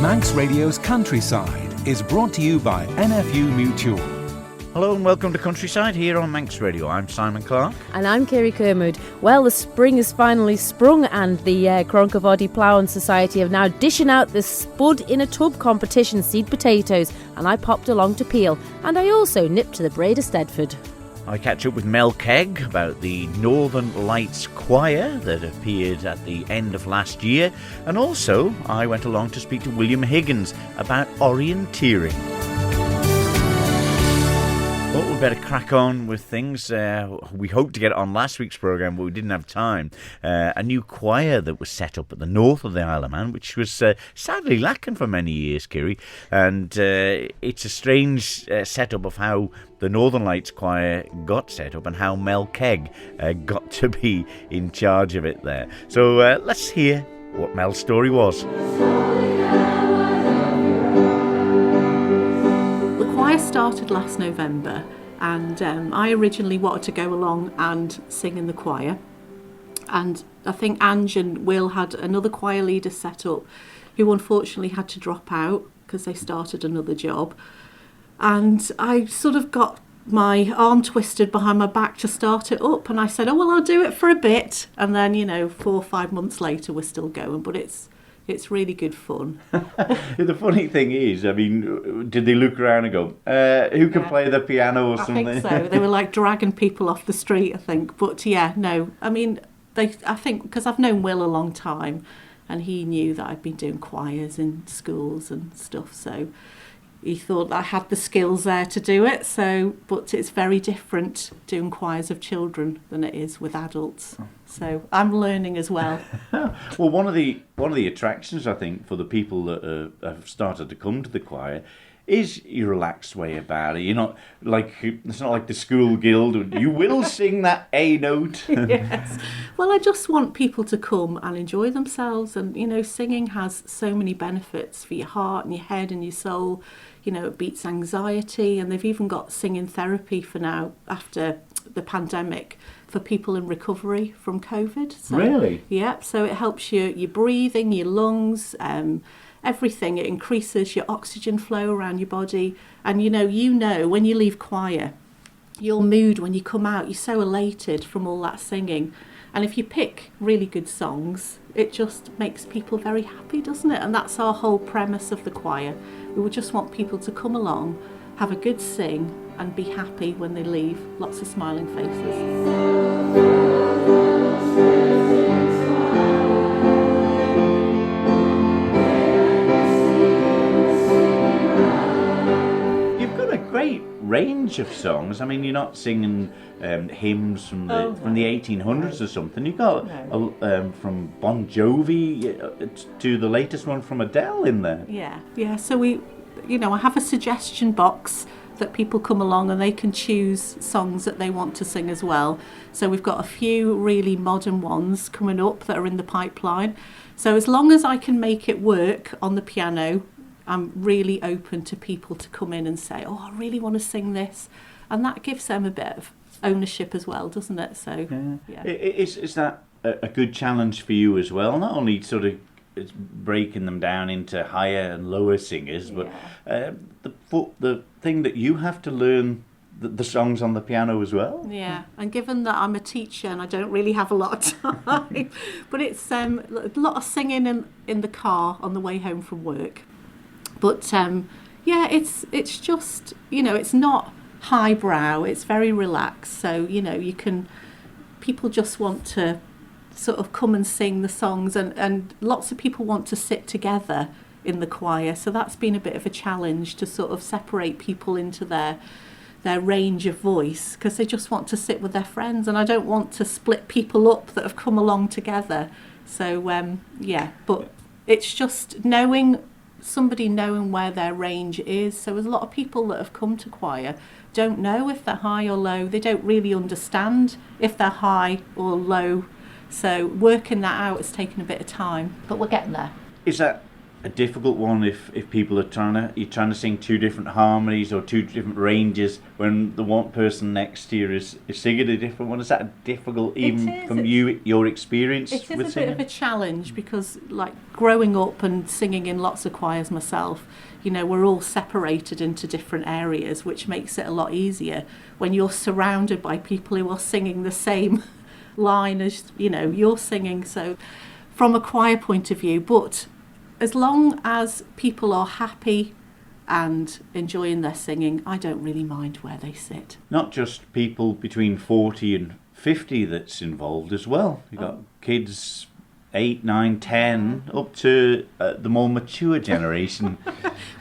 Manx Radio's Countryside is brought to you by NFU Mutual. Hello and welcome to Countryside here on Manx Radio. I'm Simon Clark. And I'm KIrree. Well, the spring is finally sprung and the Cronk Y Voddy Ploughing Society have now dishing out the Spud in a Tub competition seed potatoes, and I popped along to peel, and I also nipped to the Braaid Eistedffod. I catch up with Mel Kegg about the Northern Lights Choir that appeared at the end of last year, and also I went along to speak to William Higgins about orienteering. Well, we better crack on with things. We hoped to get it on last week's programme, but we didn't have time. A new choir that was set up at the north of the Isle of Man, which was sadly lacking for many years, KIrree. And it's a strange setup of how the Northern Lights Choir got set up and how Mel Kegg got to be in charge of it there. So let's hear what Mel's story was. I started last November, and I originally wanted to go along and sing in the choir, and I think Ange and Will had another choir leader set up who unfortunately had to drop out because they started another job, and I sort of got my arm twisted behind my back to start it up, and I said, oh well, I'll do it for a bit, and then 4 or 5 months later we're still going, but it's really good fun. The funny thing is, I mean, did they look around and go, who can play the piano or something? I think so. They were like dragging people off the street, I think. But I mean, I think because I've known Will a long time and he knew that I'd been doing choirs in schools and stuff. So he thought I had the skills there to do it. But it's very different doing choirs of children than it is with adults. So I'm learning as well. Well, one of the attractions, I think, for the people that have started to come to the choir is your relaxed way about it. You're not like, it's not like the school guild. You will sing that A note. Yes. Well, I just want people to come and enjoy themselves. And, singing has so many benefits for your heart and your head and your soul. It beats anxiety, and they've even got singing therapy for now after the pandemic for people in recovery from COVID. So, really? Yeah, so it helps your breathing, your lungs, everything. It increases your oxygen flow around your body. And when you leave choir, your mood when you come out, you're so elated from all that singing. And if you pick really good songs, it just makes people very happy, doesn't it? And that's our whole premise of the choir. We would just want people to come along, have a good sing, and be happy when they leave. Lots of smiling faces. You've got a great range of songs. I mean, you're not singing hymns from the 1800s or something. You've got from Bon Jovi to the latest one from Adele in there. Yeah. So I have a suggestion box that people come along and they can choose songs that they want to sing as well. So we've got a few really modern ones coming up that are in the pipeline. So as long as I can make it work on the piano, I'm really open to people to come in and say, oh, I really want to sing this. And that gives them a bit of ownership as well, doesn't it? So, yeah. Is that a good challenge for you as well? Not only sort of it's breaking them down into higher and lower singers, but the thing that you have to learn the songs on the piano as well. Yeah, and given that I'm a teacher and I don't really have a lot of time, but it's a lot of singing in the car on the way home from work. But it's just it's not highbrow. It's very relaxed. So people just want to sort of come and sing the songs, and lots of people want to sit together in the choir, so that's been a bit of a challenge to sort of separate people into their range of voice, because they just want to sit with their friends, and I don't want to split people up that have come along together. So but it's just somebody knowing where their range is. So there's a lot of people that have come to choir don't know if they're high or low. They don't really understand if they're high or low. So working that out has taken a bit of time, but we're getting there. Is that a difficult one if people are you're trying to sing two different harmonies or two different ranges when the one person next to you is singing a different one? Is that difficult even from your experience with singing? It is a bit of a challenge because, like, growing up and singing in lots of choirs myself, you know, we're all separated into different areas, which makes it a lot easier when you're surrounded by people who are singing the same line as, you know, you're singing. So from a choir point of view, but as long as people are happy and enjoying their singing, I don't really mind where they sit. Not just people between 40 and 50 that's involved as well. You've got kids 8, 9, 10, up to the more mature generation.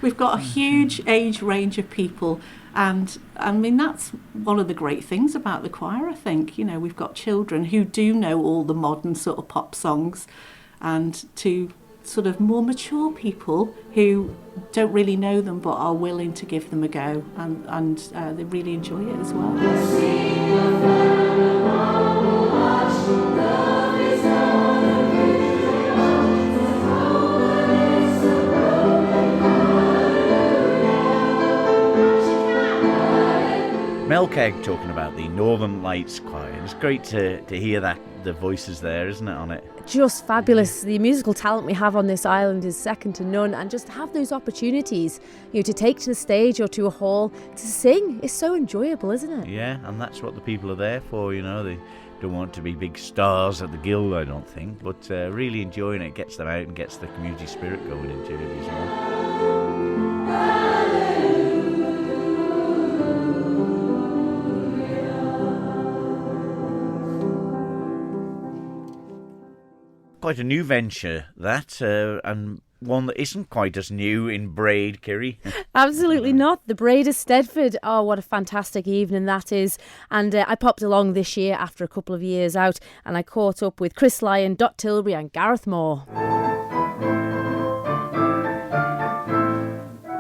We've got a huge age range of people, and I mean, that's one of the great things about the choir, I think. You know, we've got children who do know all the modern sort of pop songs, and to sort of more mature people who don't really know them but are willing to give them a go, and they really enjoy it as well. Mel Kegg talking about the Northern Lights Choir. It's great to hear the voices there, isn't it, on it? Just fabulous. The musical talent we have on this island is second to none, and just to have those opportunities, you know, to take to the stage or to a hall to sing is so enjoyable, isn't it? Yeah, and that's what the people are there for, you know. They don't want to be big stars at the Guild, I don't think, but really enjoying it gets them out and gets the community spirit going into it as well. Quite a new venture, that, and one that isn't quite as new in Braaid, KIrree. Absolutely not. The Braaid Eistedffod. Oh, what a fantastic evening that is. And I popped along this year after a couple of years out, and I caught up with Chris Lyon, Dot Tilbury and Gareth Moore.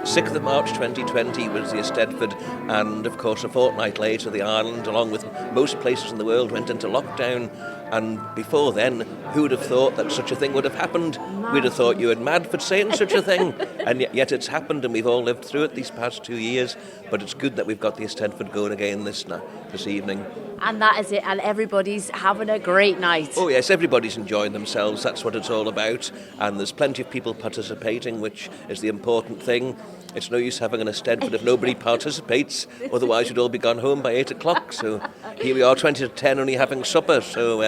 6th of March 2020 was the Eistedffod, and of course a fortnight later the island, along with most places in the world, went into lockdown. And before then, who would have thought that such a thing would have happened? We'd have thought you were mad for saying such a thing. And yet it's happened, and we've all lived through it these past 2 years. But it's good that we've got the Eistedffod going again this evening. And that is it, and everybody's having a great night. Oh yes, everybody's enjoying themselves, that's what it's all about. And there's plenty of people participating, which is the important thing. It's no use having an Eistedffod if nobody participates, otherwise you'd all be gone home by 8 o'clock. So here we are, 20 to 10, only having supper, so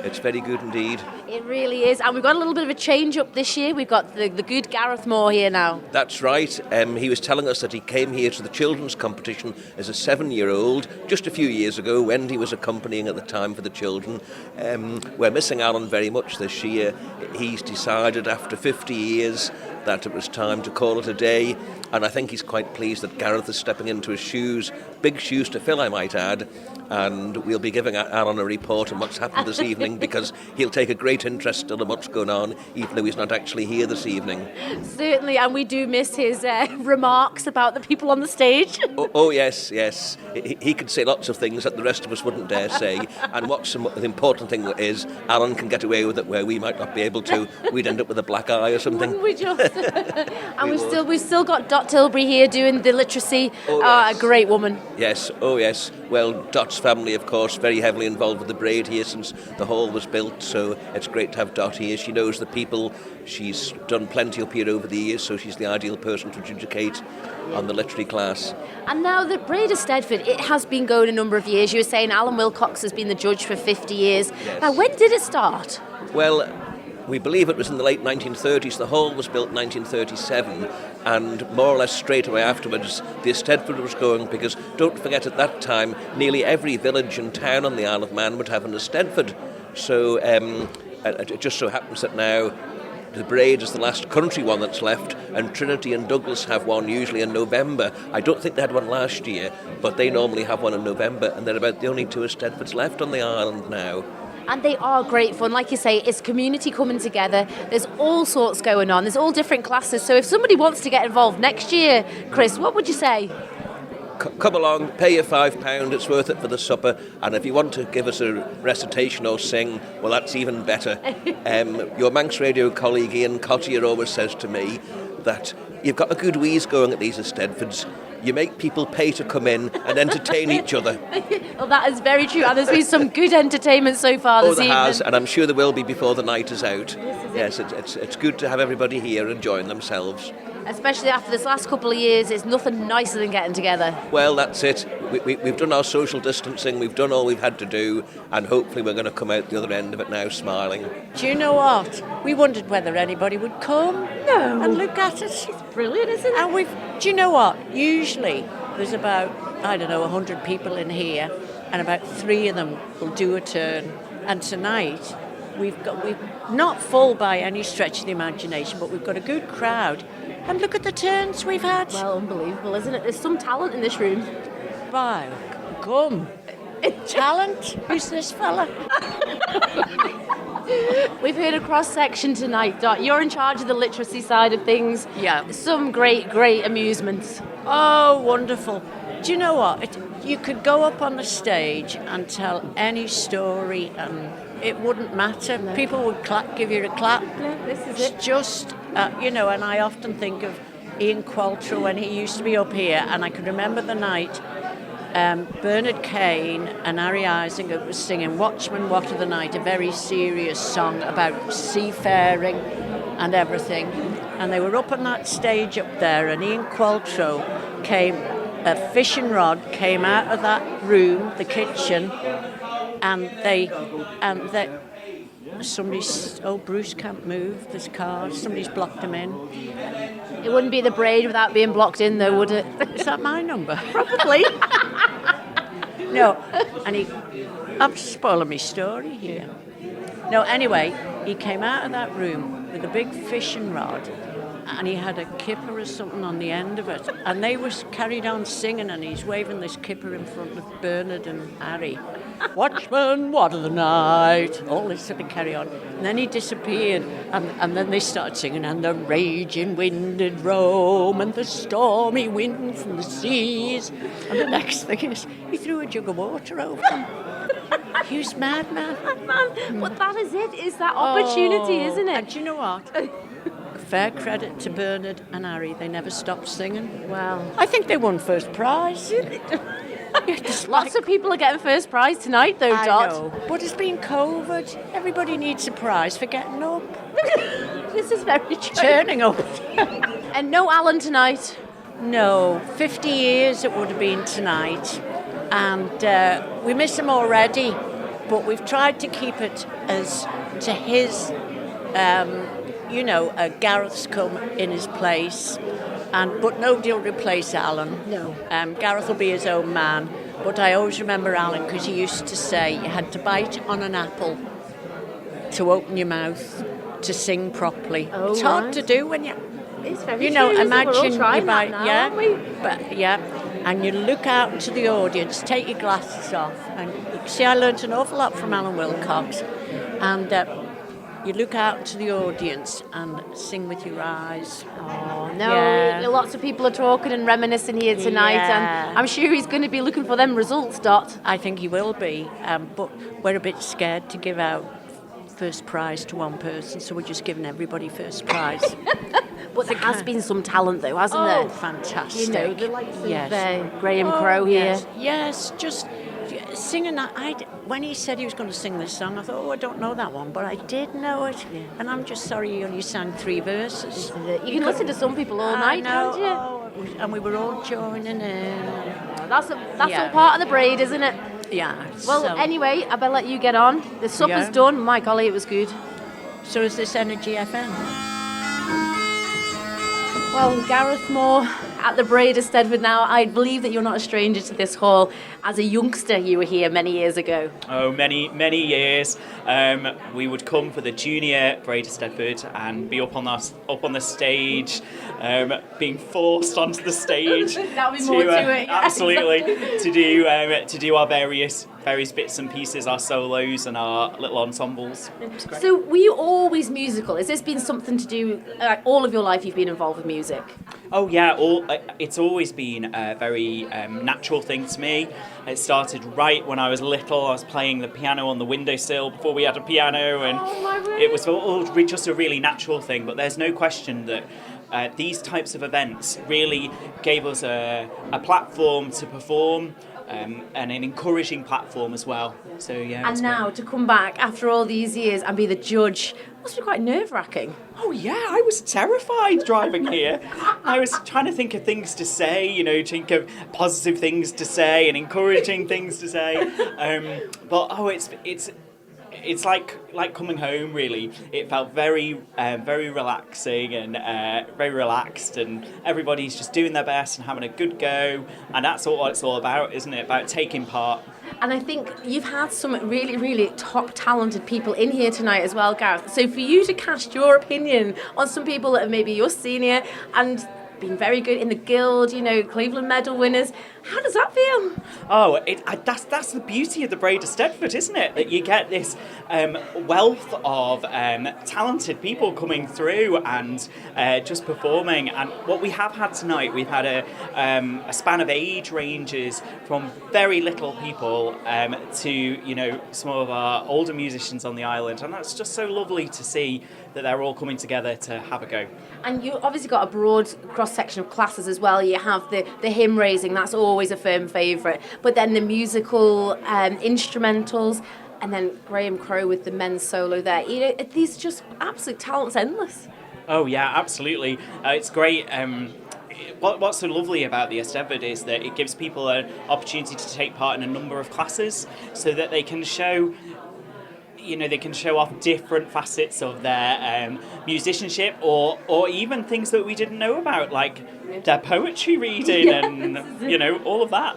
it's very good indeed. It really is, and we've got a little bit of a change up this year. We've got the good Gareth Moore here now. That's right. He was telling us that he came here to the children's competition as a 7-year-old just a few years ago. Wendy was accompanying at the time for the children. We're missing Alan very much this year. He's decided after 50 years that it was time to call it a day, and I think he's quite pleased that Gareth is stepping into his shoes, big shoes to fill, I might add, and we'll be giving Alan a report on what's happened this evening, because he'll take a great interest still in what's going on, even though he's not actually here this evening. Certainly, and we do miss his remarks about the people on the stage. Oh yes. He could say lots of things that the rest of us wouldn't dare say, and what's the important thing is Alan can get away with it where we might not be able to. We'd end up with a black eye or something. Wouldn't we just? And we've still got Dot Tilbury here doing the literacy. Oh, yes. A great woman. Yes. Well, Dot's family, of course, very heavily involved with the Braaid here since the hall was built, so it's great to have Dot here. She knows the people. She's done plenty up here over the years, so she's the ideal person to educate on the literary class. And now the Braaid Eistedffod, it has been going a number of years. You were saying Alan Wilcox has been the judge for 50 years. Yes. Now, when did it start? Well, we believe it was in the late 1930s. The hall was built in 1937, and more or less straight away afterwards, the Eistedffod was going, because don't forget at that time, nearly every village and town on the Isle of Man would have an Eistedffod. So it just so happens that now the Braaid is the last country one that's left, and Trinity and Douglas have one usually in November. I don't think they had one last year, but they normally have one in November, and they're about the only 2 Eistedffords left on the island now. And they are great fun. Like you say, it's community coming together. There's all sorts going on. There's all different classes. So if somebody wants to get involved next year, Chris, what would you say? come along, pay your £5, it's worth it for the supper, and if you want to give us a recitation or sing, well, that's even better. Your Manx Radio colleague Ian Cottier always says to me that you've got a good wheeze going at these Eisteddfods. You make people pay to come in and entertain each other. Well, that is very true. And there's been some good entertainment so far this evening. There has, and I'm sure there will be before the night is out. Yes, it's good to have everybody here enjoying themselves. Especially after this last couple of years, it's nothing nicer than getting together. Well, that's it. We've done our social distancing, we've done all we've had to do, and hopefully we're going to come out the other end of it now smiling. Do you know what? We wondered whether anybody would come and look at it. It's brilliant, isn't it? And do you know what? Usually there's about, 100 people in here, and about 3 of them will do a turn. And tonight, we've not full by any stretch of the imagination, but we've got a good crowd. And look at the turns we've had. Well, unbelievable, isn't it? There's some talent in this room. Wow, come. Talent? Who's this fella? We've heard a cross-section tonight, Dot. You're in charge of the literacy side of things. Yeah. Some great, great amusements. Oh, wonderful. Do you know what? You could go up on the stage and tell any story and it wouldn't matter. No. People would give you a clap. Yeah, this is it. It's just, and I often think of Ian Qualtrough when he used to be up here, and I can remember the night Bernard Kane and Harry Isinger was singing Watchman, What of the Night, a very serious song about seafaring and everything. And they were up on that stage up there, and Ian Qualtrough a fishing rod came out of that room, the kitchen, and Bruce can't move, there's cars, somebody's blocked him in. It wouldn't be the Braaid without being blocked in though, would it? Is that my number? Probably. No, and I'm spoiling my story here. No, anyway, he came out of that room with a big fishing rod, and he had a kipper or something on the end of it, and they was carried on singing, and he's waving this kipper in front of Bernard and Harry. Watchman, what of the night? All this sort of carry on. And then he disappeared, and then they started singing, and the raging wind did roam, and the stormy wind from the seas. And the next thing is, he threw a jug of water over them. He was madman. But that is it, is that opportunity, isn't it? And do you know what? Fair credit to Bernard and Harry, they never stopped singing. Well, I think they won first prize. Lots of people are getting first prize tonight, though, I Dot. know. But it's been COVID. Everybody needs a prize for getting up. This is very true. Turning up. And no Alan tonight. No, 50 years it would have been tonight. And we miss him already. But we've tried to keep it as to his, Gareth's come in his place. But nobody will replace Alan. No. Gareth will be his own man. But I always remember Alan because he used to say you had to bite on an apple to open your mouth to sing properly. Oh, it's hard to do when you... It's very true, imagine we're all you bite, aren't we? And you look out into the audience, take your glasses off, and see, I learnt an awful lot from Alan Wilcox, and you look out into the audience and sing with your eyes. Oh, no, lots of people are talking and reminiscing here tonight, and I'm sure he's going to be looking for them results, Dot. I think he will be, but we're a bit scared to give out first prize to one person, so we're just giving everybody first prize. But there has been some talent, though, hasn't there? Oh, fantastic. You know, the likes of yes. Graham Crowe here. Yes, just singing that. When he said he was going to sing this song, I thought, I don't know that one, but I did know it. Yeah. And I'm just sorry he only sang 3 verses. You can listen to some people all night, can't you? And we were all joining in. That's all part of the Braaid, isn't it? Yeah. Well, anyway, I better let you get on. The supper's done. My golly, it was good. So is this Energy FM? Well, Gareth Moore at the Braaid Eistedffod now. I believe that you're not a stranger to this hall. As a youngster, you were here many years ago. Oh, many years. We would come for the junior Braaid Eistedffod and be up on the stage, being forced onto the stage. That'll be more to it. Absolutely, to do our various bits and pieces, our solos and our little ensembles. So, were you always musical? Has this been something to do? All of your life, you've been involved with music. Oh yeah, it's always been a very natural thing to me. It started right when I was little. I was playing the piano on the windowsill before we had a piano, and it was all just a really natural thing. But there's no question that these types of events really gave us a platform to perform. And an encouraging platform as well. So yeah. And now to come back after all these years and be the judge must be quite nerve-wracking. Oh yeah, I was terrified driving here. I was trying to think of things to say, think of positive things to say and encouraging things to say. But it's like coming home, really. It felt very relaxing and very relaxed, and everybody's just doing their best and having a good go, and that's what it's all about, isn't it? About taking part. And I think you've had some really, really top talented people in here tonight as well, Gareth. So for you to cast your opinion on some people that are maybe your senior and been very good in the Guild, Cleveland medal winners. How does that feel? Oh, that's the beauty of the Braaid Eistedffod, isn't it? That you get this wealth of talented people coming through and just performing. And what we have had tonight, we've had a span of age ranges from very little people to some of our older musicians on the island, and that's just so lovely to see that they're all coming together to have a go. And you obviously got a broad cross-section of classes as well. You have the hymn raising, that's always a firm favourite. But then the musical instrumentals, and then Graham Crowe with the men's solo there. These just absolute talents endless. Oh yeah, absolutely. It's great. What's so lovely about the Eistedffod is that it gives people an opportunity to take part in a number of classes so that they can show off different facets of their musicianship or even things that we didn't know about, like their poetry reading and, all of that.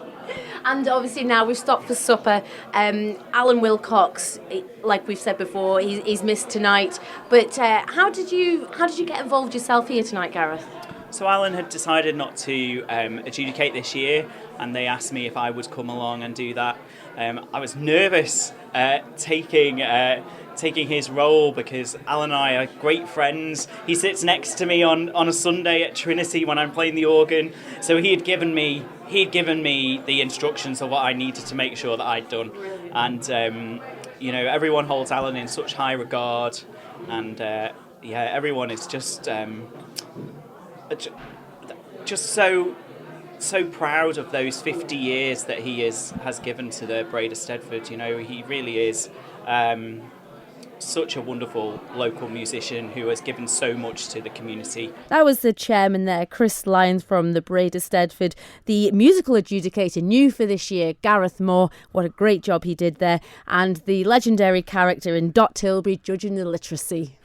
And obviously now we've stopped for supper. Alan Wilcox, like we've said before, he's missed tonight. But how did you get involved yourself here tonight, Gareth? So Alan had decided not to adjudicate this year, and they asked me if I would come along and do that. I was nervous taking his role because Alan and I are great friends. He sits next to me on a Sunday at Trinity when I'm playing the organ. So he had given me the instructions of what I needed to make sure that I'd done. And everyone holds Alan in such high regard, and everyone is just so proud of those 50 years that he has given to the Braaid Eistedffod. He really is such a wonderful local musician who has given so much to the community. That was the chairman there, Chris Lyons from the Braaid Eistedffod. The musical adjudicator new for this year, Gareth Moore. What a great job he did there. And the legendary character in Dot Tilbury judging the literacy.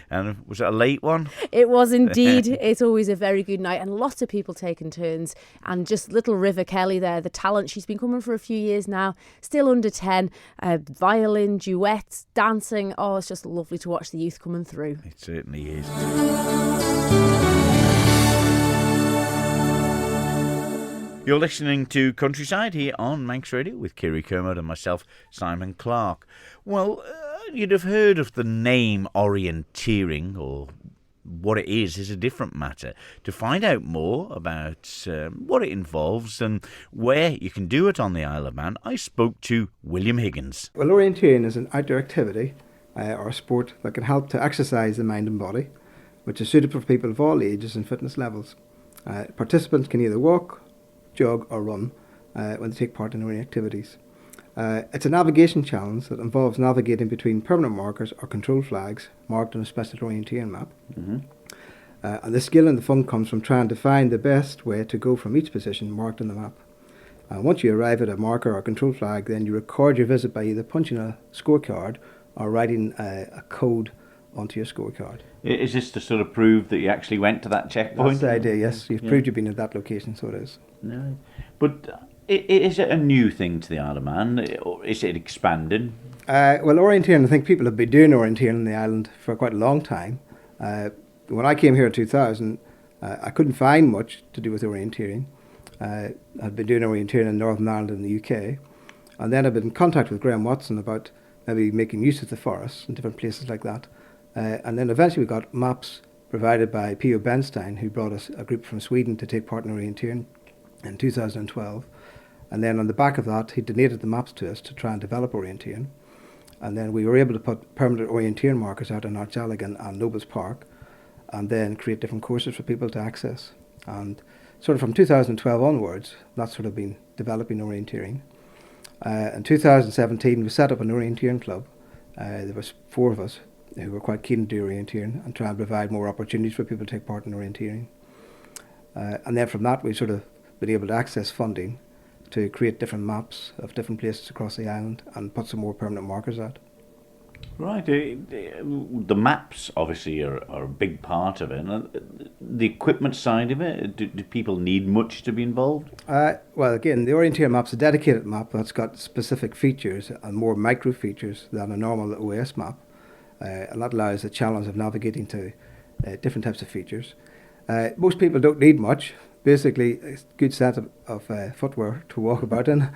And was it a late one? It was indeed. It's always a very good night, and lots of people taking turns. And just little River Kelly there, the talent, she's been coming for a few years now, still under 10, violin, duets, dancing. Oh, it's just lovely to watch the youth coming through. It certainly is. You're listening to Countryside here on Manx Radio with KIrree Kermode and myself, Simon Clark. Well, you'd have heard of the name orienteering, or what it is a different matter. To find out more about what it involves and where you can do it on the Isle of Man, I spoke to William Higgins. Well, orienteering is an outdoor activity or a sport that can help to exercise the mind and body, which is suitable for people of all ages and fitness levels. Participants can either walk, jog or run when they take part in orienteering activities. It's a navigation challenge that involves navigating between permanent markers or control flags marked on a special orienteering map. Mm-hmm. And the skill and the fun comes from trying to find the best way to go from each position marked on the map. Once you arrive at a marker or control flag, then you record your visit by either punching a scorecard or writing a code onto your scorecard. Is this to sort of prove that you actually went to that checkpoint? That's the idea, yes. You've proved you've been at that location, so it is. No. But is it a new thing to the Isle of Man, or is it expanding? Well, orienteering, I think people have been doing orienteering on the island for quite a long time. When I came here in 2000, I couldn't find much to do with orienteering. I'd been doing orienteering in Northern Ireland and the UK. And then I've been in contact with Graham Watson about maybe making use of the forests in different places like that. And then eventually we got maps provided by P.O. Benstein, who brought us a group from Sweden to take part in orienteering in 2012. And then on the back of that, he donated the maps to us to try and develop orienteering. And then we were able to put permanent orienteering markers out in Archalligan and Nobles Park, and then create different courses for people to access. And sort of from 2012 onwards, that's sort of been developing orienteering. In 2017, we set up an orienteering club. There was 4 of us who were quite keen to do orienteering and try and provide more opportunities for people to take part in orienteering. And then from that, we've sort of been able to access funding to create different maps of different places across the island and put some more permanent markers out. Right. The maps obviously are a big part of it. And the equipment side of it, do people need much to be involved? Well, again, the orienteering map's a dedicated map that's got specific features and more micro features than a normal OS map. And that allows the challenge of navigating to different types of features. Most people don't need much. Basically, a good set of footwear to walk about in,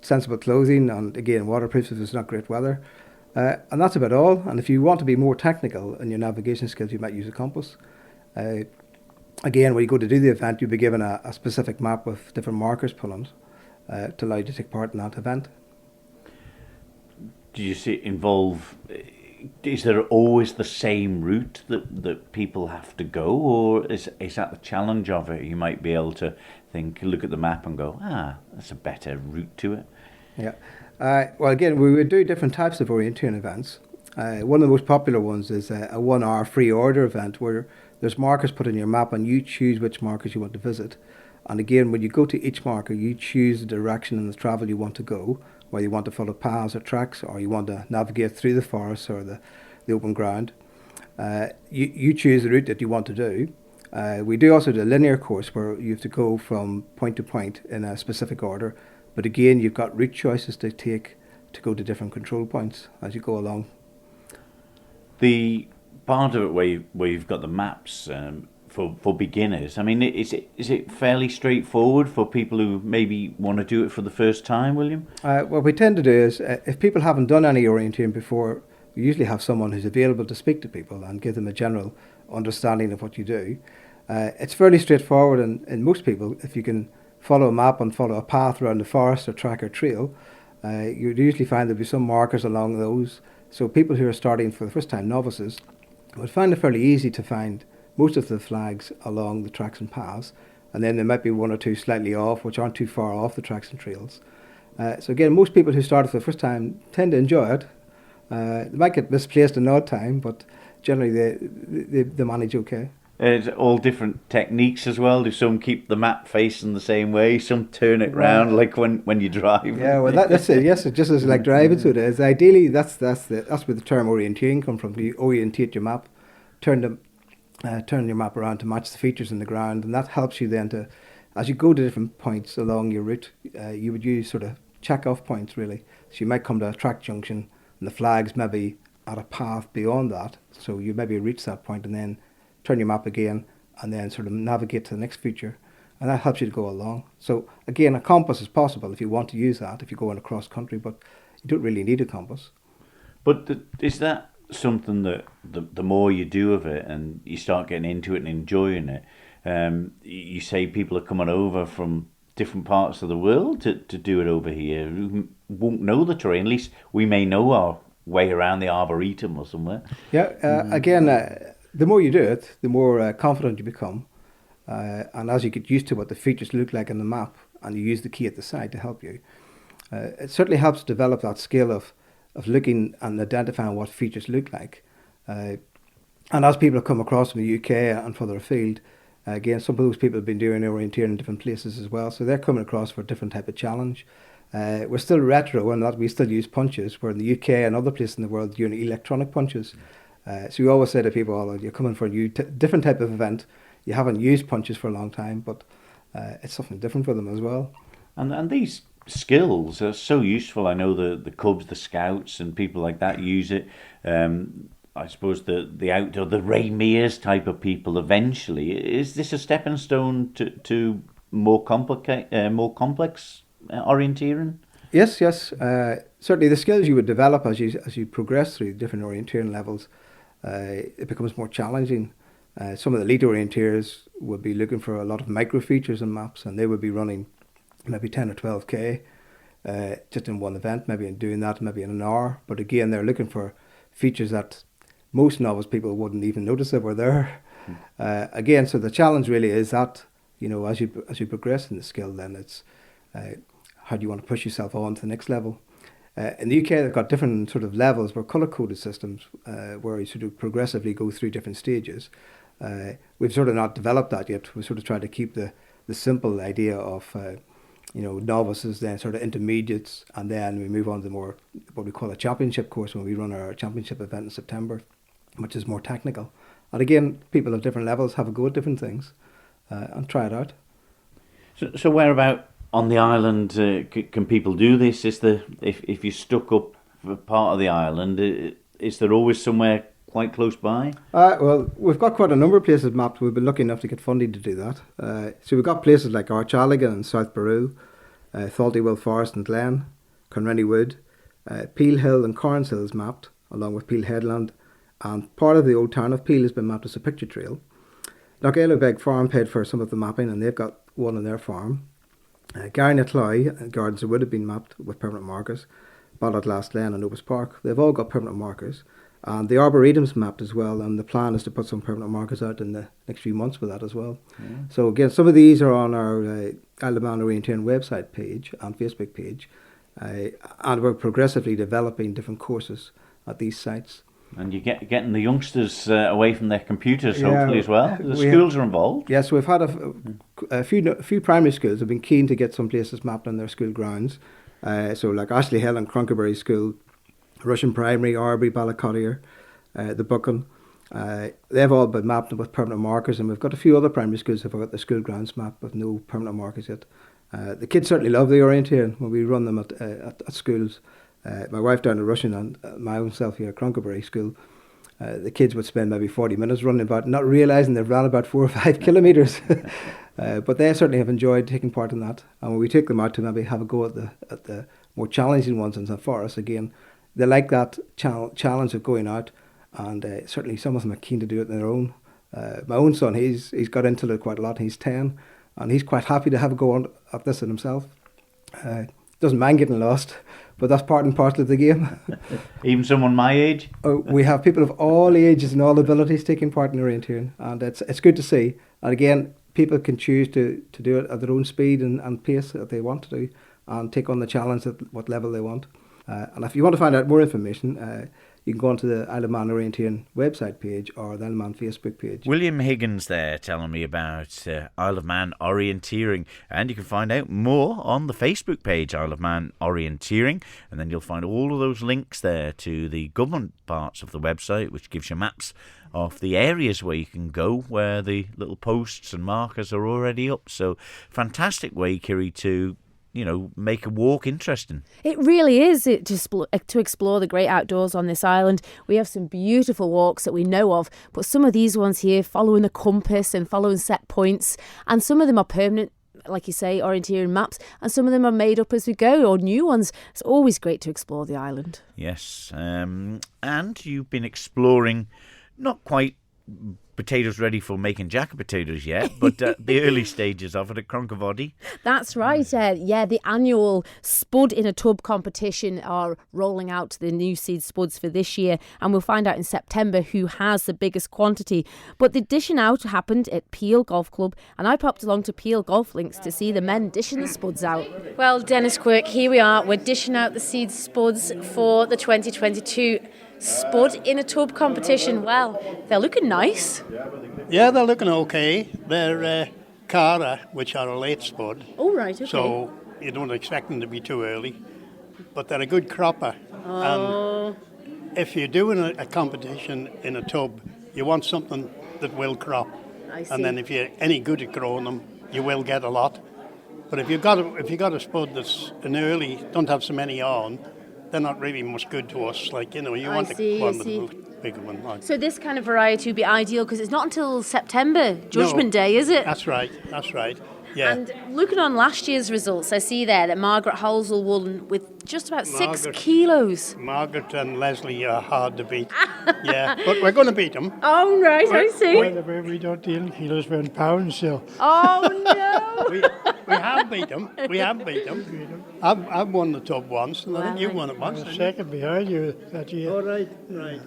sensible clothing, and again, waterproof if it's not great weather. And that's about all. And if you want to be more technical in your navigation skills, you might use a compass. Again, when you go to do the event, you'll be given a specific map with different markers put on it to allow you to take part in that event. Do you see it involve? Is there always the same route that people have to go, or is that the challenge of it? You might be able to look at the map and go, that's a better route to it. Yeah. Well, again, we would do different types of orienteering events. One of the most popular ones is a 1-hour free order event where there's markers put in your map and you choose which markers you want to visit. And again, when you go to each marker, you choose the direction and the travel you want to go, whether you want to follow paths or tracks, or you want to navigate through the forest or the open ground. You choose the route that you want to do. We do also do a linear course where you have to go from point to point in a specific order. But again, you've got route choices to take to go to different control points as you go along. The part of it where you've got the maps for beginners, I mean, is it fairly straightforward for people who maybe want to do it for the first time, William? What we tend to do is, if people haven't done any orienteering before, we usually have someone who's available to speak to people and give them a general understanding of what you do. It's fairly straightforward, and most people, if you can follow a map and follow a path around the forest or track or trail, you'd usually find there'll be some markers along those. So people who are starting for the first time, novices, would find it fairly easy to find most of the flags along the tracks and paths, and then there might be 1 or 2 slightly off, which aren't too far off the tracks and trails. So again, most people who started for the first time tend to enjoy it. They might get misplaced in odd time, but generally they manage okay. It's all different techniques as well. Do some keep the map facing the same way? Some turn it round, like when you drive. Yeah, well, that's it. Yes, it just as like driving. So it is. Ideally, that's where the term orienteering comes from. You orientate your map, turn your map around to match the features in the ground, and that helps you then to, as you go to different points along your route, you would use sort of check-off points really. So you might come to a track junction, and the flag's maybe at a path beyond that. So you maybe reach that point and then turn your map again, and then sort of navigate to the next feature, and that helps you to go along. So again, a compass is possible if you want to use that, if you go in across country, but you don't really need a compass. But is that something that the more you do of it and you start getting into it and enjoying it, you say people are coming over from different parts of the world to do it over here who won't know the terrain? At least we may know our way around the Arboretum or somewhere. Yeah, again, the more you do it, the more confident you become. And as you get used to what the features look like on the map, and you use the key at the side to help you, it certainly helps develop that skill of looking and identifying what features look like. And as people have come across from the UK and further afield, again, some of those people have been doing orienteering in different places as well, so they're coming across for a different type of challenge. We're still retro in that we still use punches, where in the UK and other places in the world, you're using electronic punches. So we always say to people, oh, you're coming for a new, different type of event. You haven't used punches for a long time, but it's something different for them as well. And these skills are so useful. I know the Cubs, the Scouts, and people like that use it. I suppose the outdoor, the Ray Mears type of people. Eventually, is this a stepping stone to more complex orienteering? Yes. Certainly, the skills you would develop as you progress through different orienteering levels, it becomes more challenging. Some of the elite orienteers would be looking for a lot of micro features and maps, and they would be running maybe 10 or 12k just in one event, maybe in doing that maybe in an hour. But again, they're looking for features that most novice people wouldn't even notice that were there. Again, so the challenge really is that, you know, as you progress in the skill, then it's how do you want to push yourself on to the next level. In the UK, they've got different sort of levels, where colour-coded systems, where you sort of progressively go through different stages. We've sort of not developed that yet. We sort of try to keep the simple idea of, you know, novices, then sort of intermediates, and then we move on to more what we call a championship course when we run our championship event in September, which is more technical. And again, people of different levels have a go at different things and try it out. So whereabout on the island can people do this? Is there, if you're stuck up for part of the island, is there always somewhere quite close by? Well, we've got quite a number of places mapped. We've been lucky enough to get funding to do that. So we've got places like Archaligan and South Barrow, Thaltywell Forest and Glen, Conrenny Wood, Peel Hill and Corns Hill is mapped, along with Peel Headland, and part of the old town of Peel has been mapped as a picture trail. Lough Farm paid for some of the mapping, and they've got one on their farm. Garrynathloy and Gardens of Wood have been mapped with permanent markers. Balladlast Glen and Opus Park, they've all got permanent markers. And the Arboretum's mapped as well, and the plan is to put some permanent markers out in the next few months with that as well. Yeah. So again, some of these are on our Isle of Man Orienteering website page and Facebook page, and we're progressively developing different courses at these sites. And you're getting the youngsters away from their computers, hopefully, as well. The schools are involved. Yes, we've had a few primary schools have been keen to get some places mapped on their school grounds. So like Ashley Hill and Cronkerbury School, Russian Primary, Arbury, Ballacottier, the Buchan. They've all been mapped with permanent markers, and we've got a few other primary schools that have got the school grounds mapped with no permanent markers yet. The kids certainly love the orienteering when we run them at schools. My wife down in Russian and my own self here at Cronkerbury School, the kids would spend maybe 40 minutes running about, not realising they've ran about 4 or 5 kilometres. But they certainly have enjoyed taking part in that. And when we take them out to maybe have a go at the more challenging ones in the forest, again, they like that challenge of going out, and certainly some of them are keen to do it on their own. My own son, he's got into it quite a lot. He's 10, and he's quite happy to have a go on at this himself. Doesn't mind getting lost, but that's part and parcel of the game. Even someone my age? We have people of all ages and all abilities taking part in orienteering, and it's good to see. And again, people can choose to do it at their own speed and pace that they want to do, and take on the challenge at what level they want. And if you want to find out more information, you can go onto the Isle of Man Orienteering website page or the Isle of Man Facebook page. William Higgins there telling me about Isle of Man Orienteering, and you can find out more on the Facebook page Isle of Man Orienteering, and then you'll find all of those links there to the government parts of the website, which gives you maps of the areas where you can go, where the little posts and markers are already up. So fantastic way, KIrree, to make a walk interesting. It really is to explore the great outdoors on this island. We have some beautiful walks that we know of, but some of these ones here, following the compass and following set points, and some of them are permanent, like you say, orienteering maps, and some of them are made up as we go, or new ones. It's always great to explore the island. Yes, and you've been exploring, not quite potatoes ready for making jacket potatoes yet, but the early stages of it at Cronk Y Voddy. That's right. The annual Spud in a Tub competition are rolling out the new seed spuds for this year, and we'll find out in September who has the biggest quantity. But the dishing out happened at Peel Golf Club, and I popped along to Peel Golf Links to see the men dishing the spuds out. Well, Dennis Quirk, here we are. We're dishing out the seed spuds for the 2022 Spud in a Tub competition. Well, they're looking nice. Yeah, they're looking okay. They're Cara, which are a late spud. Oh, right, okay. So you don't expect them to be too early. But they're a good cropper. Oh. And if you're doing a competition in a tub, you want something that will crop. I see. And then if you're any good at growing them, you will get a lot. But if you've got a spud that's an early, don't have so many on, they're not really much good to us. You want the bigger one. Like. So this kind of variety would be ideal because it's not until September, Judgment Day, is it? That's right. Yeah. And looking on last year's results, I see there that Margaret Halsell won with just about 6 kilos. Margaret and Leslie are hard to beat. Yeah, but we're going to beat them. Oh, right, I see. By the way, we don't deal in kilos, we're in pounds still. Oh, no. We have beat them. We have beat them. I've won the tub once, and I think you won it once. Second behind you that year. Oh, right.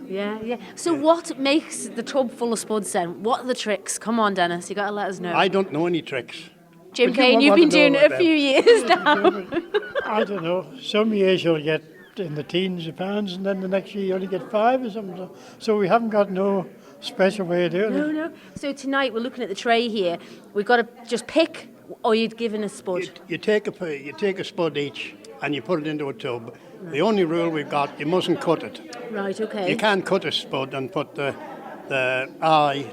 Yeah. So what makes the tub full of spuds then? What are the tricks? Come on, Dennis, you got to let us know. I don't know any tricks. Jim But you Kane, won't you've want been to know doing it a about few years now. I don't know. Some years you'll get in the teens of pounds, and then the next year you only get 5 or something. So we haven't got no special way of doing it. No. So tonight we're looking at the tray here. We've got to just pick, or you're given a spud. You take a spud each, and you put it into a tub. The only rule we've got, you mustn't cut it. Right, okay. You can't cut a spud and put the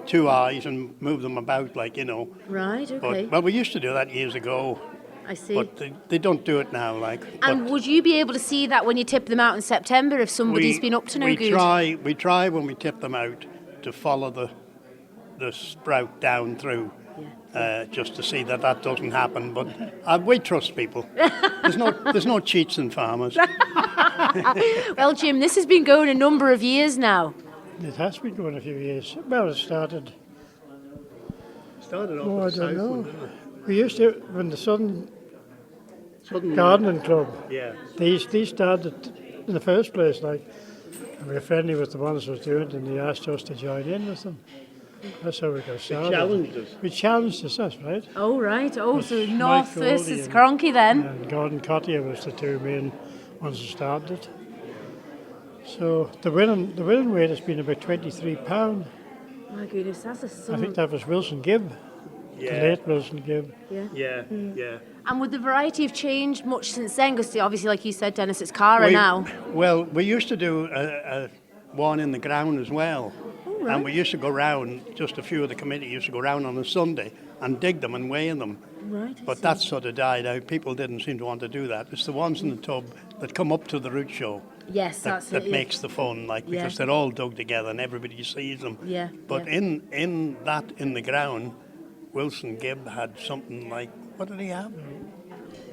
two eyes and move them about like, you know. Right, okay. But, well, we used to do that years ago. I see. But they don't do it now, like. And would you be able to see that when you tip them out in September if somebody's been up to no good? We try when we tip them out to follow the sprout down through, just to see that doesn't happen. But we trust people. There's no cheats in farmers. Well, Jim, this has been going a number of years now. It has been going a few years. Well, it started off I with the don't south know. one, didn't it? We used to, when the Southern Gardening Club, Yeah. these started in the first place, like, and we were friendly with the ones who was doing it, and they asked us to join in with them. That's how we got started. challenged us. We challenged us, that's right. Oh, right. Oh, With so Mike North Goldie versus and- Cronk Y then. And Gordon Cottier was the two main ones who started it. So the winning weight has been about £23. My goodness, that's a I sum. think that was Wilson Gibb, the late Wilson Gibb. Yeah. And would the variety have changed much since then? Because obviously, like you said, Dennis, it's Cara now. Well, we used to do one in the ground as well. right. And we used to go round, just a few of the committee used to go round on a Sunday and dig them and weigh them. Right. But that sort of died out. People didn't seem to want to do that. It's the ones in the tub that come up to the root show Yes, that's that it. makes the fun, like, Yeah. because they're all dug together and everybody sees them. Yeah. But yeah. in the ground, Wilson Gibb had something like, what did he have?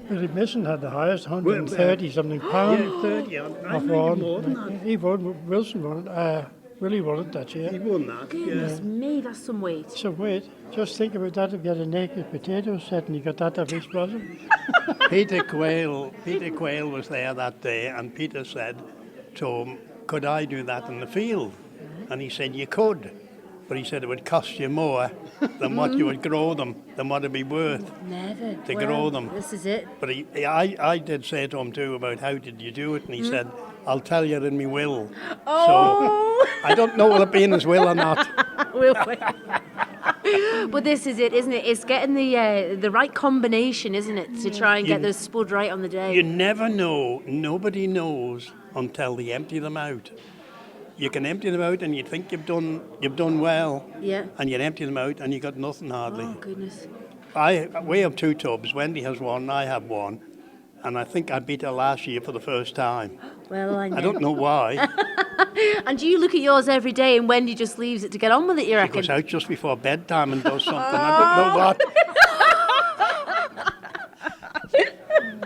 Billy Mason had the highest, 130-something pound. 30. I Of think one. more than that. He won, Wilson won it. Willie won it that year. He won that. Goodness me, that's some weight. So wait, just think about that if you had a naked potato set and you got that off each bosom. Peter Quayle was there that day, and Peter said to him, could I do that in the field? And he said, you could. But he said it would cost you more than what you would grow them, than what it'd be worth Never. to grow them. This is it. But I did say to him too about how did you do it, and he said, I'll tell you in me will. Oh! So I don't know will it be in his will or not. Will we? But this is it, isn't it? It's getting the right combination, isn't it, to try and get those spud right on the day. You never know, nobody knows until they empty them out. You can empty them out and you think you've done well, Yeah. and you empty them out and you got nothing hardly. Oh, goodness. We have two tubs. Wendy has one, I have one, and I think I beat her last year for the first time. Well, I know. I don't know why. And do you look at yours every day and Wendy just leaves it to get on with it, you She reckon? goes out just before bedtime and does something. I don't know what.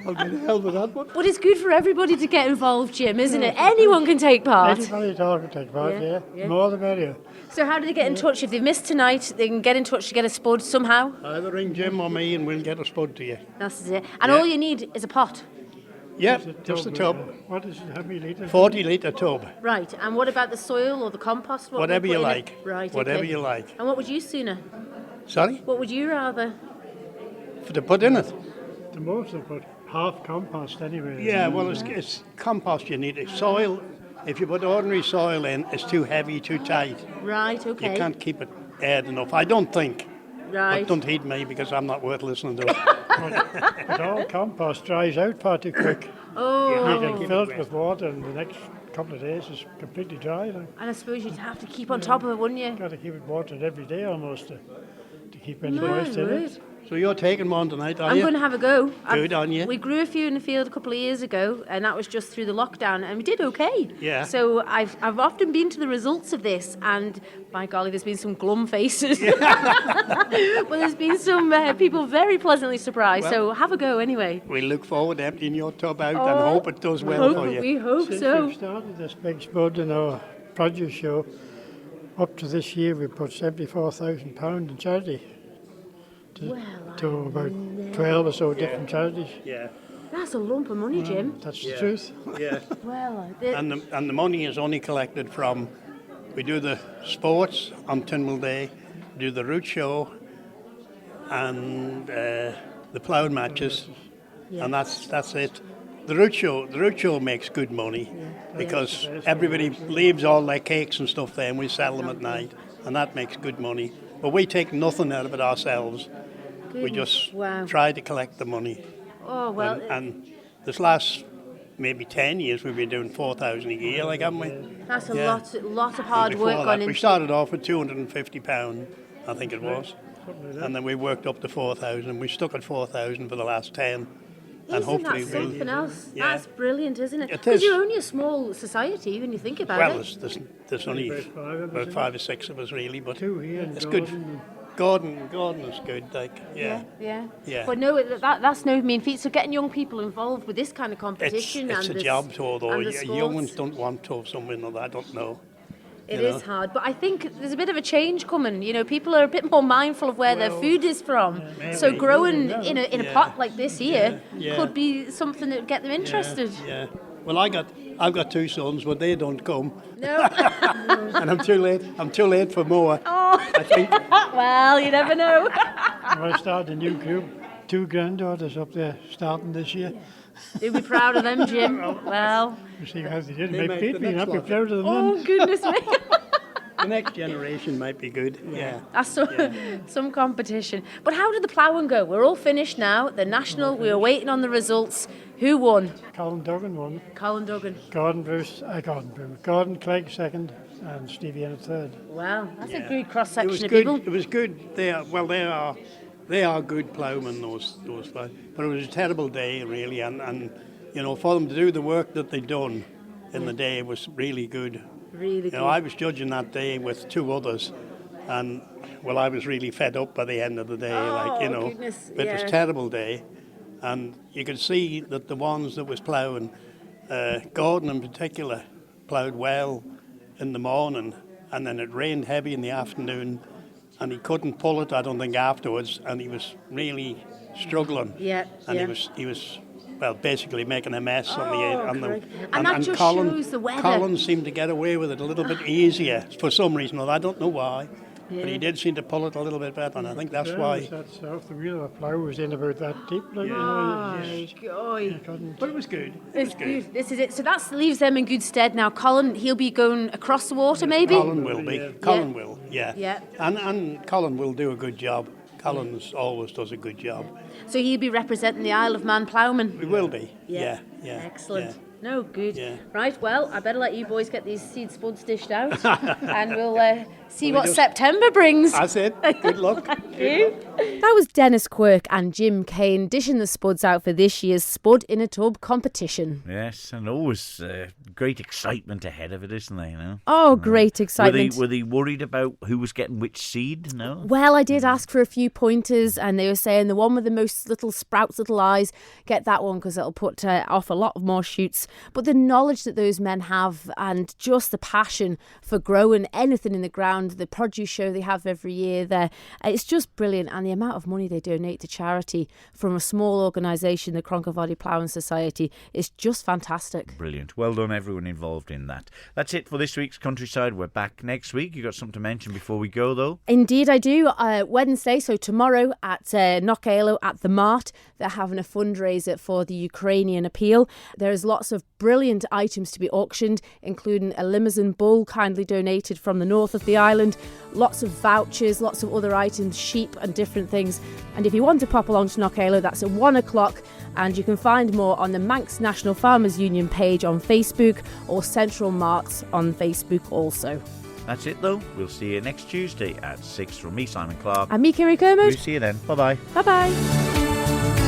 I'll get the hell with that one. But it's good for everybody to get involved, Jim, isn't it? Anyone can take part. Anybody at all can take part, Yeah, yeah. yeah. More the merrier. So how do they get in touch? If they've missed tonight, they can get in touch to get a spud somehow. Either ring Jim or me and we'll get a spud to you. That's it. And Yeah. all you need is a pot. Yeah, It's a just a tub, tub. What is it? How many litres? 40 litre tub. Right. And what about the soil or the compost? What Whatever do they you put in like. it? Right. Whatever okay. you like. And what would you sooner? Sorry? What would you rather? To put in it? The most they put half compost anyway. Yeah, well, it's compost you need. It's soil. If you put ordinary soil in, it's too heavy, too tight. Right. Okay. You can't keep it aired enough. I don't think. Right. But don't heed me because I'm not worth listening to. But all compost dries out far too quick. Oh. You can fill it with water and the next couple of days it's completely dry. Like. And I suppose you'd have to keep on top of it, wouldn't you? Got to keep it watered every day almost to keep any My moisture in word. it. So you're taking one tonight, are I'm you? going to have a go. Good on you. We grew a few in the field a couple of years ago, and that was just through the lockdown, and we did okay. Yeah. So I've often been to the results of this, and by golly, there's been some glum faces. But there's been some people very pleasantly surprised. So have a go anyway. We look forward to emptying your tub out and hope it does well for you. We hope Since so. we started this big spud in our produce show, up to this year we put £74,000 in charity to about 12 or so different charities. Yeah. That's a lump of money, Jim. That's the truth. Yeah. Well, And the money is only collected from, we do the sports on Tynwald Day, do the root show and the plough matches, and that's it. The root show makes good money because everybody leaves all their cakes and stuff there and we sell them at night, and that makes good money. But we take nothing out of it ourselves. We just try to collect the money. oh well. And this last maybe 10 years we've been doing 4,000 a year, like, haven't we? That's a Yeah. lot of hard Before work that, gone we into. started off with £250, I think it was, and then we worked up to 4,000. We stuck at 4,000 for the last 10, and Isn't hopefully that something else? Yeah. That's brilliant, isn't it? It Because is. you're only a small society when you think about Well, it. there's only About 5 of us, about isn't 5 or 6 of us really, but Two here in it's good. Gordon. Gordon is good, like, yeah. Yeah. Yeah. But no, that's no mean feat. So getting young people involved with this kind of It's competition a and job, although and the young ones sports. don't want to have something that I don't know. It you is know. hard, but I think there's a bit of a change coming. You know, people are a bit more mindful of where their food is from. So maybe. growing in a Yeah. pot like this here Yeah. could be something that would get them interested. Yeah. Well, I've got 2 sons, but they don't come, No. and I'm too late. I'm too late for more. Oh. I think. Well, you never know. I started a new group. 2 granddaughters up there starting this year. You'll be proud of them, Jim. Well, You see how they did. They Make make Pete the me next not be lot. proud of them. oh goodness me. The next generation might be good. Yeah. That's some competition. But how did the ploughing go? We're all finished now. The national, we were waiting on the results. Who won? Colin Duggan won. Colin Duggan. Gordon Clegg second, and Stevie in third. Wow, that's a good It cross-section was of good. people. It was good. They are good ploughmen, those plough. But it was a terrible day, really, and you know, for them to do the work that they'd done in the day was really good. Really good. You know, I was judging that day with 2 others, and well, I was really fed up by the end of the day. Goodness, It was a terrible day, and you could see that the ones that was ploughing, Gordon in particular, ploughed well in the morning, and then it rained heavy in the afternoon, and he couldn't pull it, I don't think, afterwards, and he was really struggling. Yeah, And yeah. he was well, basically making a mess on the correct. And that just shows the weather. Colin seemed to get away with it a little bit easier for some reason, I don't know why. But he did seem to pull it a little bit better, and I think that's why. That's off the wheel of a plough was in about that deep. Like, Oh, you God. couldn't. But it was good. It's good. This is it. So that leaves them in good stead now. Colin, he'll be going across the water, maybe? Colin will be. Colin will, yeah. Yeah. And Colin will do a good job. Colin's always does a good job. So he'll be representing the Isle of Man ploughman. We will be. Yeah. Excellent. Yeah. No, good. Yeah. Right, well, I better let you boys get these seed spuds dished out and we'll see what just- September brings. That's it. Good luck. That was Dennis Quirk and Jim Kane dishing the spuds out for this year's Spud in a Tub competition. Yes, and always great excitement ahead of it, isn't there? You know? Oh, great excitement. Were they worried about who was getting which seed? No. Well, I did ask for a few pointers, and they were saying the one with the most little sprouts, little eyes, get that one because it'll put off a lot more shoots. But the knowledge that those men have and just the passion for growing anything in the ground, the produce show they have every year there, it's just brilliant. And the amount of money they donate to charity from a small organisation, the Cronk Y Voddy Plowing Society, is just fantastic. Brilliant. Well done, everyone involved in that. That's it for this week's Countryside. We're back next week. You got something to mention before we go, though? Indeed, I do. Wednesday, so tomorrow at Knockalo at the Mart, they're having a fundraiser for the Ukrainian appeal. There's lots of brilliant items to be auctioned, including a Limousin bull kindly donated from the north of the island, lots of vouchers, lots of other items, sheep and different things. And if you want to pop along to Knockalo, that's at 1 o'clock. And you can find more on the Manx National Farmers Union page on Facebook or Central Marts on Facebook also. That's it, though. We'll see you next Tuesday at 6 from me, Simon Clark. And me, KIrree We'll Kermode. see you then. Bye-bye. Bye-bye.